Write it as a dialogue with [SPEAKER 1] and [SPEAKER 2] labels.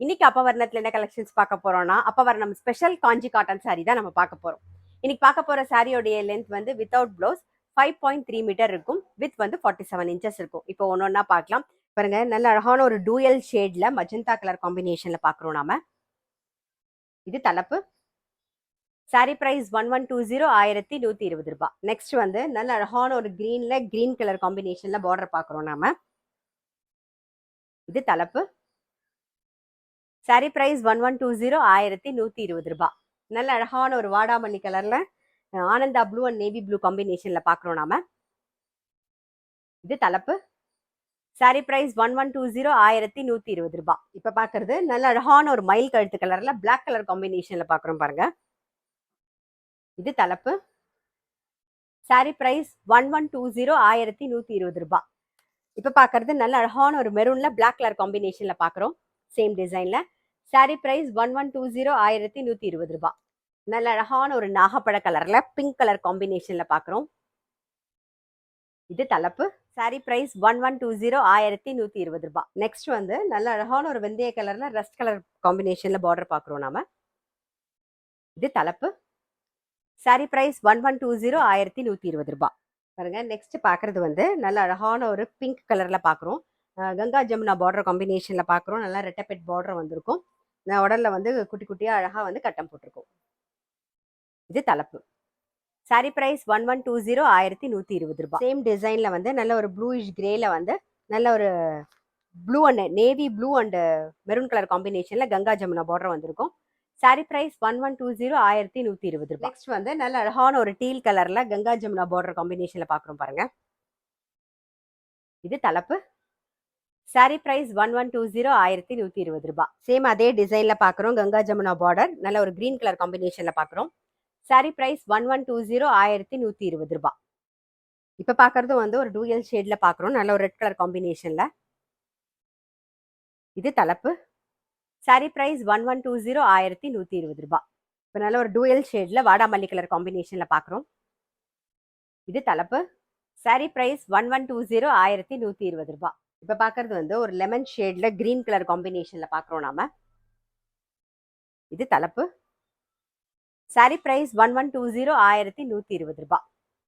[SPEAKER 1] இன்னைக்கு அப்பவர்ணத்துல என்ன கலெக்ஷன்ஸ் பார்க்க போறோம்னா அப்பவர்ணம் ஸ்பெஷல் காஞ்சி காட்டன் saree தான் நம்ம பார்க்க போறோம். இன்னைக்கு பார்க்க போற சாரியோடைய லென்த் வந்து வித்தவுட் ப்ளவுஸ் 5.3 மீட்டர் இருக்கும், வித் வந்து 47 இன்ச்சஸ் இருக்கும். இப்போ ஒன்னொன்னா பார்க்கலாம். பாருங்க, நல்ல அழகான ஒரு டூயல் ஷேட்ல மஜந்தா கலர் காம்பினேஷன்ல பார்க்குறோம் நாம. இது தலைப்பு. சாரி பிரைஸ் 1120 1120 ரூபாய். நெக்ஸ்ட் வந்து நல்ல அழகான ஒரு கிரீன்ல கிரீன் கலர் காம்பினேஷன்ல பார்டர் பார்க்குறோம் நாம. இது தலைப்பு. சாரி பிரைஸ் 1120 1120 ரூபாய். நல்ல அழகான ஒரு வாடாமல்லி கலர்ல Ananda blue and navy blue காம்பினேஷன்ல பாக்குறோம் நாம. இது தலைப்பு. சாரி பிரைஸ் 1120 1120 ரூபாய். இப்ப பாக்குறது நல்ல அழகான ஒரு மயில் கழுத்து கலர்ல பிளாக் கலர் காம்பினேஷன்ல பாக்குறோம் பாருங்க. இது தலைப்பு. சாரி பிரைஸ் 1120 1120 ரூபாய். இப்ப பாக்குறது நல்ல அழகான ஒரு மெரூன்ல பிளாக் கலர் காம்பினேஷன்ல பாக்குறோம், சேம் டிசைன்ல. சாரி பிரைஸ் 1120 1120 ரூபாய். நல்ல அழகான ஒரு நாகப்பழ கலர்ல பிங்க் கலர் காம்பினேஷன்ல பாக்குறோம். இது தலைப்பு. சாரி பிரைஸ் 1120 1120 ரூபாய். நெக்ஸ்ட் வந்து நல்ல அழகான ஒரு வெந்தய கலர்ல ரஸ்ட் கலர் காம்பினேஷன்ல பார்டர் பாக்குறோம் நாம. இது தலைப்பு. சாரி பிரைஸ் 1120 1120 ரூபாய். பாருங்க, நெக்ஸ்ட் பாக்குறது வந்து நல்ல அழகான ஒரு பிங்க் கலர்ல பாக்குறோம். கங்கா ஜமுனா பார்டர் காம்பினேஷன்ல பாக்குறோம். நல்லா ரெட்டப்பெட் பார்டர் வந்திருக்கும். உடல்ல வந்து குட்டி குட்டியா அழகா வந்து கட்டம் போட்டிருக்கும். இது தலைப்பு. சாரி பிரைஸ் 1120 1120 ரூபாய். சேம் டிசைன்ல வந்து நல்ல ஒரு ப்ளூயிஷ் கிரேல வந்து நல்ல ஒரு blue and navy blue and maroon colour காம்பினேஷன்ல கங்கா ஜமுனா பார்டர் வந்திருக்கும். சாரி பிரைஸ் 1120 1120 ரூபாய். நெக்ஸ்ட் வந்து நல்ல அழகான ஒரு டீல் கலர்ல கங்கா ஜமுனா பார்டர் காம்பினேஷன்ல பாக்குறோம் பாருங்க. இது தலைப்பு. சாரி பிரைஸ் 1120 1120 ரூபாய். சேம் அதே டிசைன்ல பாக்குறோம், கங்கா ஜமுனா பார்டர் நல்ல ஒரு கிரீன் கலர் காம்பினேஷன்ல பாக்குறோம். சாரி பிரைஸ் 1120 1120 ரூபாய். இப்ப பாக்குறது வந்து ஒரு டூயல் ஷேட்ல பாக்குறோம், நல்ல ஒரு ரெட் கலர் காம்பினேஷன்ல. இது தலைப்பு. சாரி பிரைஸ் 1120 1120 ரூபாய். இப்ப நல்ல ஒரு டூயல் ஷேட்ல வாடாமல்லி கலர் காம்பினேஷன்ல பாக்குறோம். இது தலைப்பு. சாரி பிரைஸ் 1120 1120 ரூபாய். இப்ப பாக்குறது வந்து ஒரு லெமன் ஷேட்ல கிரீன் கலர் காம்பினேஷன்ல பாக்குறோம் நாம. இது தலைப்பு. சாரி பிரைஸ் 1120 1120 ரூபாய்.